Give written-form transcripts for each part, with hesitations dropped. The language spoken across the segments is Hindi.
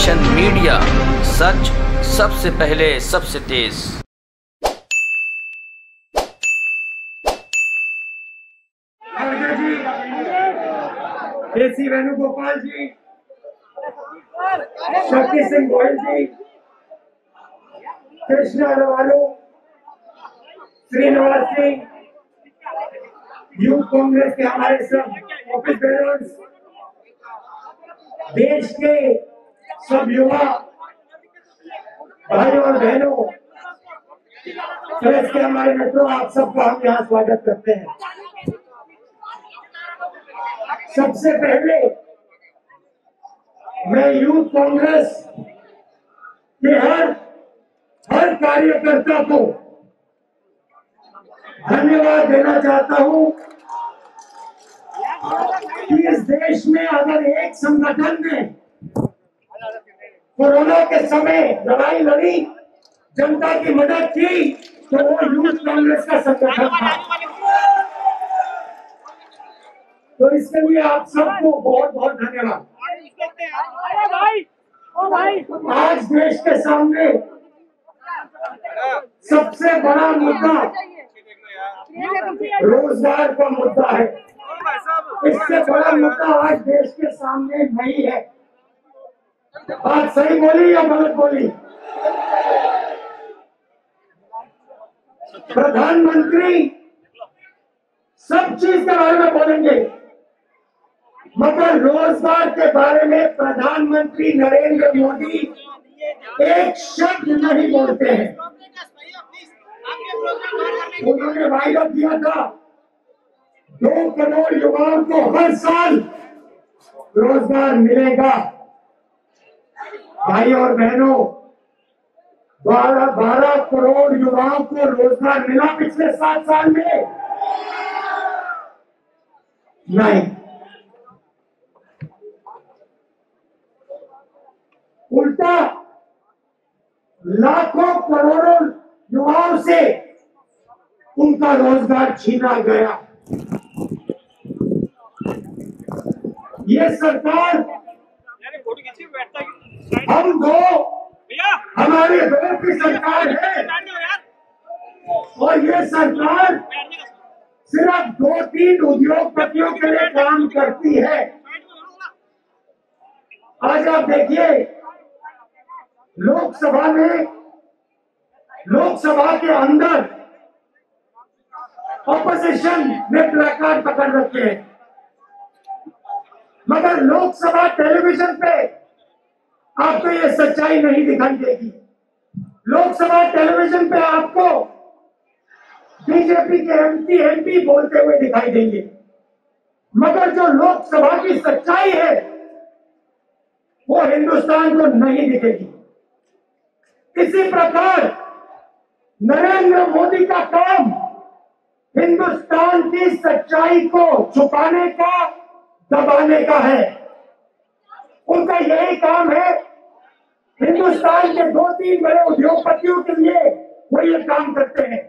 नेशन मीडिया, सच सबसे पहले सबसे तेज। केसी वेणुगोपाल जी, शक्ति सिंह गोयल जी, कृष्णा अरवालू, श्रीनिवास सिंह, यूथ कांग्रेस के हमारे सब ऑफिस बेयर्स, देश के सब युवा भाई और बहनों, प्रेस के हमारे मित्रों, आप सबका हम यहाँ स्वागत करते हैं। सबसे पहले मैं यूथ कांग्रेस के हर कार्यकर्ता को धन्यवाद देना चाहता हूं कि इस देश में अगर एक संगठन ने कोरोना के समय लड़ाई लड़ी, जनता की मदद की, तो वो यूथ कांग्रेस का संगठन था। तो इसके लिए आप सबको बहुत बहुत धन्यवाद। आज देश के सामने सबसे बड़ा मुद्दा रोजगार का मुद्दा है। इससे बड़ा मुद्दा आज देश के सामने नहीं है। बात सही बोली या गलत बोली? प्रधानमंत्री सब चीज के बारे में बोलेंगे, मगर रोजगार के बारे में प्रधानमंत्री नरेंद्र मोदी एक शब्द नहीं बोलते हैं। उन्होंने वायदा किया था 2 करोड़ युवाओं को हर साल रोजगार मिलेगा। भाई और बहनों, 12 करोड़ युवाओं को रोजगार मिला पिछले 7 साल में? नहीं। उल्टा लाखों करोड़ों युवाओं से उनका रोजगार छीना गया। ये सरकार हमारे दो की सरकार है, और ये सरकार सिर्फ 2-3 उद्योगपतियों के लिए काम करती है। आज आप देखिए, लोकसभा के अंदर ऑपोजिशन ने प्लेकार्ड पकड़ रखे हैं, मगर लोकसभा टेलीविजन पे आपको ये सच्चाई नहीं दिखाई देगी। लोकसभा टेलीविजन पे आपको बीजेपी के एमपी बोलते हुए दिखाई देंगे, मगर जो लोकसभा की सच्चाई है वो हिंदुस्तान को नहीं दिखेगी। इसी प्रकार नरेंद्र मोदी का काम हिंदुस्तान की सच्चाई को छुपाने का, दबाने का है। उनका यही काम है। हिंदुस्तान के 2-3 बड़े उद्योगपतियों के लिए वो ये काम करते हैं।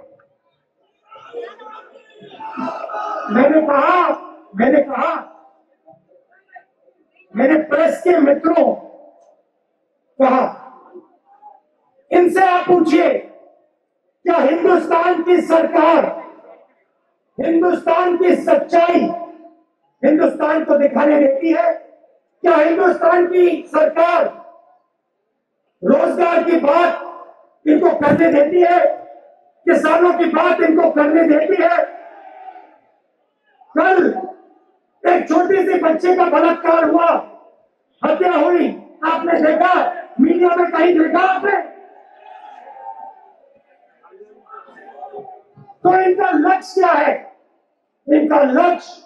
मैंने प्रेस के मित्रों कहा, इनसे आप पूछिए, क्या हिंदुस्तान की सरकार हिंदुस्तान की सच्चाई हिंदुस्तान को दिखाने देती है? क्या हिंदुस्तान की सरकार रोजगार की बात इनको करने देती है? किसानों की बात इनको करने देती है? कल एक छोटी सी बच्चे का बलात्कार हुआ, हत्या हुई, आपने देखा? मीडिया में कहीं देखा आपने? तो इनका लक्ष्य क्या है? इनका लक्ष्य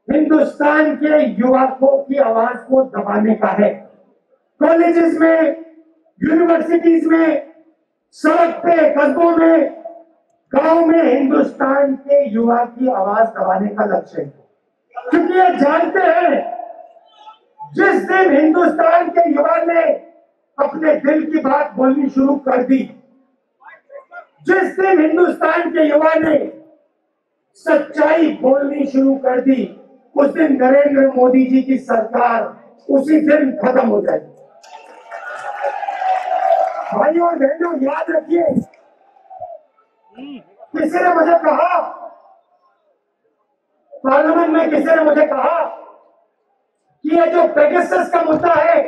हिंदुस्तान के युवकों की आवाज को दबाने का है। कॉलेजेस में, यूनिवर्सिटीज में, सड़क पे, कस्बों में, गांव में हिंदुस्तान के युवा की आवाज दबाने का लक्ष्य है। क्योंकि ये जानते हैं, जिस दिन हिंदुस्तान के युवा ने अपने दिल की बात बोलनी शुरू कर दी, जिस दिन हिंदुस्तान के युवा ने सच्चाई बोलनी शुरू कर दी, उस दिन नरेंद्र मोदी जी की सरकार उसी दिन खत्म हो जाएगी। भाइयों और बहनों, याद रखिए, किसी ने मुझे कहा, पार्लियामेंट में किसी ने मुझे कहा कि ये जो पेगासस का मुद्दा है,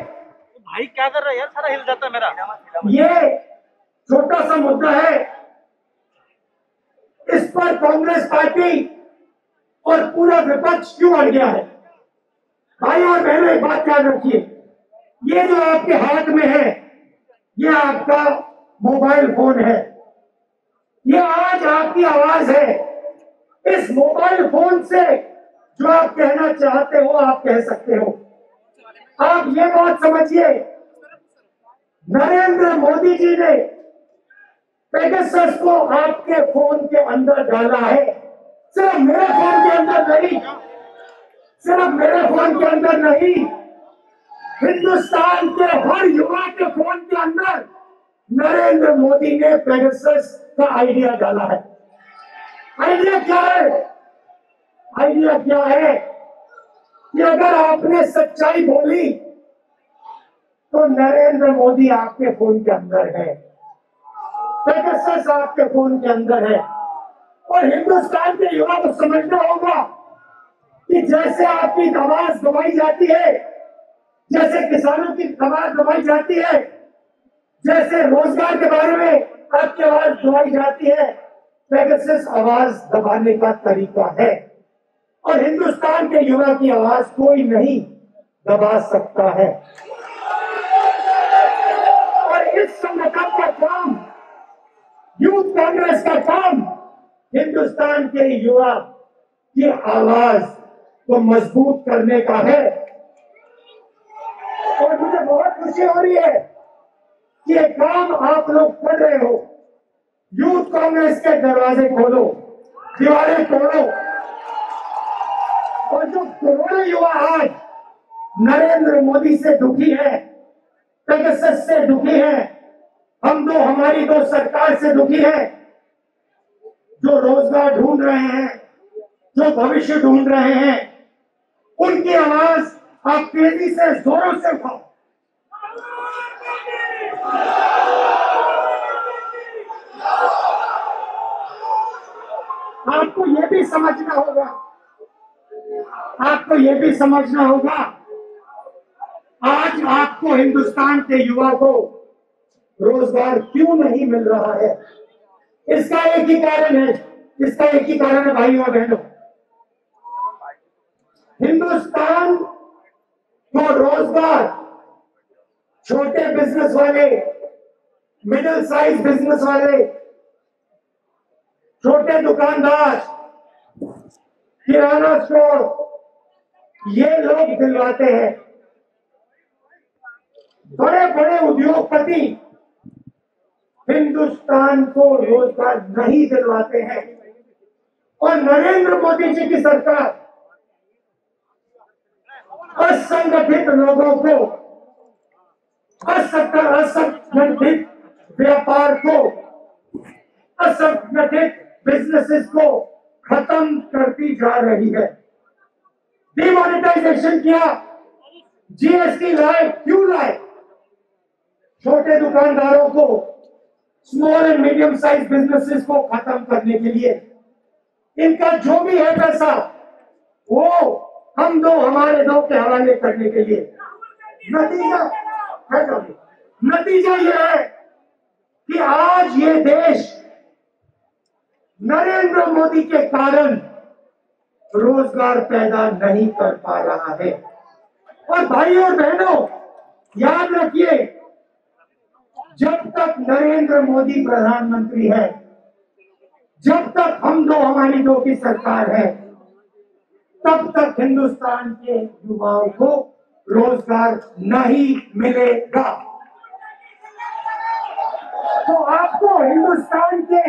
भाई क्या कर रहा है यार, सारा हिल जाता है मेरा। ये छोटा सा मुद्दा है, इस पर कांग्रेस पार्टी और पूरा विपक्ष क्यों अड़ गया है? भाइयों और बहनों, एक बात याद रखिए, ये जो आपके हाथ में है, ये आपका मोबाइल फोन है, ये आज आपकी आवाज है। इस मोबाइल फोन से जो आप कहना चाहते हो आप कह सकते हो। आप ये बात समझिए, नरेंद्र मोदी जी ने पेगासस को आपके फोन के अंदर डाला है। सिर्फ मेरे फोन के अंदर नहीं, सिर्फ मेरे फोन के अंदर नहीं, हिंदुस्तान के हर युवा के फोन के अंदर नरेंद्र मोदी ने पेगासस का आइडिया डाला है। आइडिया क्या है? आइडिया क्या है कि अगर आपने सच्चाई बोली तो नरेंद्र मोदी आपके फोन के अंदर है, पेगासस आपके फोन के अंदर है। और हिंदुस्तान के युवा को समझना होगा कि जैसे आपकी आवाज दबाई जाती है, जैसे किसानों की आवाज दबाई जाती है, जैसे रोजगार के बारे में आपकी आवाज दबाई जाती है, पेगासस आवाज दबाने का तरीका है। और हिंदुस्तान के युवा की आवाज कोई नहीं दबा सकता है। और इस संगठन का काम, यूथ कांग्रेस का काम, हिंदुस्तान के युवा की आवाज को मजबूत करने का है। और मुझे बहुत खुशी हो रही है कि ये काम आप लोग कर रहे हो। यूथ कांग्रेस के दरवाजे खोलो, दीवारें तोड़ो। और जो करोड़ों युवा आज नरेंद्र मोदी से दुखी है, पेगासस से दुखी है, हम दो हमारी दो सरकार से दुखी है, जो रोजगार ढूंढ रहे हैं, जो भविष्य ढूंढ रहे हैं, उनकी आवाज आप तेजी से जोरों से उठाओ। आपको ये भी समझना होगा, आपको ये भी समझना होगा, आज आपको हिंदुस्तान के युवा को रोजगार क्यों नहीं मिल रहा है? इसका एक ही कारण है, इसका एक ही कारण है भाइयों और बहनों, हिंदुस्तान को रोजगार छोटे बिजनेस वाले, मिडिल साइज बिजनेस वाले, छोटे दुकानदार, किराना स्टोर, ये लोग दिलवाते हैं। बड़े बड़े उद्योगपति हिंदुस्तान को रोजगार नहीं दिलवाते हैं। और नरेंद्र मोदी जी की सरकार असंगठित लोगों को, असंगठित व्यापार को, असंगठित बिजनेसेस को खत्म करती जा रही है। डिमोनेटाइजेशन किया, जीएसटी लाए, क्यों लाए? छोटे दुकानदारों को, small and medium size businesses को खत्म करने के लिए। इनका जो भी है पैसा वो हम दो हमारे दो के हवाले करने के लिए। नतीजा यह है कि आज ये देश नरेंद्र मोदी के कारण रोजगार पैदा नहीं कर पा रहा है। और भाइयों और बहनों, याद रखिए, जब तक नरेंद्र मोदी प्रधानमंत्री है, जब तक हम दो हमारी दो की सरकार है, तब तक हिंदुस्तान के युवाओं को रोजगार नहीं मिलेगा। तो आपको हिंदुस्तान के,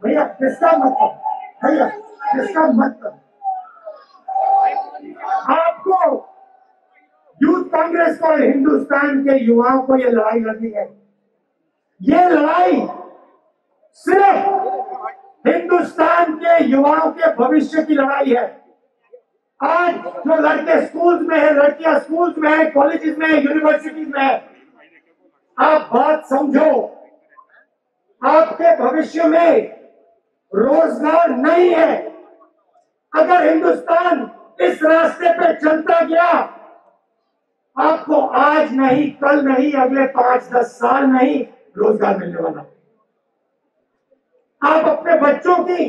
भैया किसका मतलब, भैया किसका मतलब, आपको यूथ कांग्रेस को और हिंदुस्तान के युवाओं को ये लड़ाई लड़नी है। ये लड़ाई सिर्फ हिंदुस्तान के युवाओं के भविष्य की लड़ाई है। आज जो लड़के स्कूल्स में है, लड़कियां स्कूल्स में है, कॉलेजेस में है, यूनिवर्सिटीज में है, आप बात समझो, आपके भविष्य में रोजगार नहीं है। अगर हिंदुस्तान इस रास्ते पे चलता गया, आपको आज नहीं, कल नहीं, अगले 5-10 साल नहीं रोजगार मिलने वाला। आप अपने बच्चों की,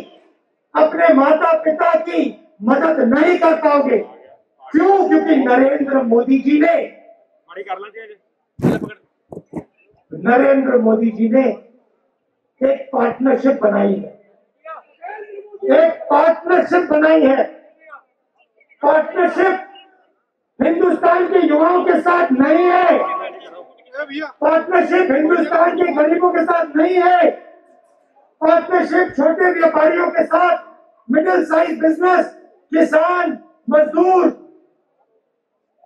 अपने माता पिता की मदद नहीं कर पाओगे। क्यों? क्योंकि नरेंद्र मोदी जी ने एक पार्टनरशिप बनाई है, एक पार्टनरशिप बनाई है। पार्टनरशिप हिंदुस्तान के युवाओं के साथ नहीं है, पार्टनरशिप हिंदुस्तान के गरीबों के साथ नहीं है, पार्टनरशिप छोटे व्यापारियों के साथ, मिडिल साइज बिजनेस, किसान, मजदूर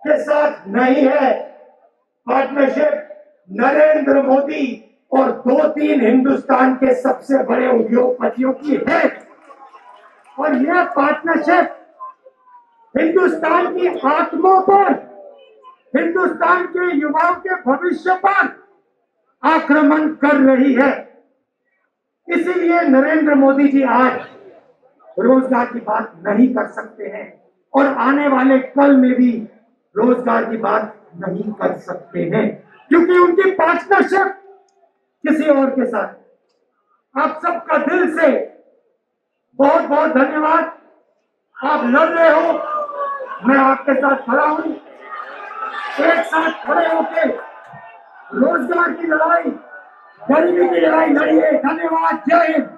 के साथ नहीं है। पार्टनरशिप नरेंद्र मोदी और 2-3 हिंदुस्तान के सबसे बड़े उद्योगपतियों की है। और यह पार्टनरशिप हिंदुस्तान की आत्मा पर, हिंदुस्तान के युवाओं के भविष्य पर आक्रमण कर रही है। इसीलिए नरेंद्र मोदी जी आज रोजगार की बात नहीं कर सकते हैं और आने वाले कल में भी रोजगार की बात नहीं कर सकते हैं, क्योंकि उनकी पार्टनरशिप किसी और के साथ। आप सबका दिल से बहुत बहुत धन्यवाद। आप लड़ रहे हो, मैं आपके साथ खड़ा हूं। एक साथ खड़े होकर रोजगार की लड़ाई, गरीबी की लड़ाई लड़िए। धन्यवाद। जय हिंद।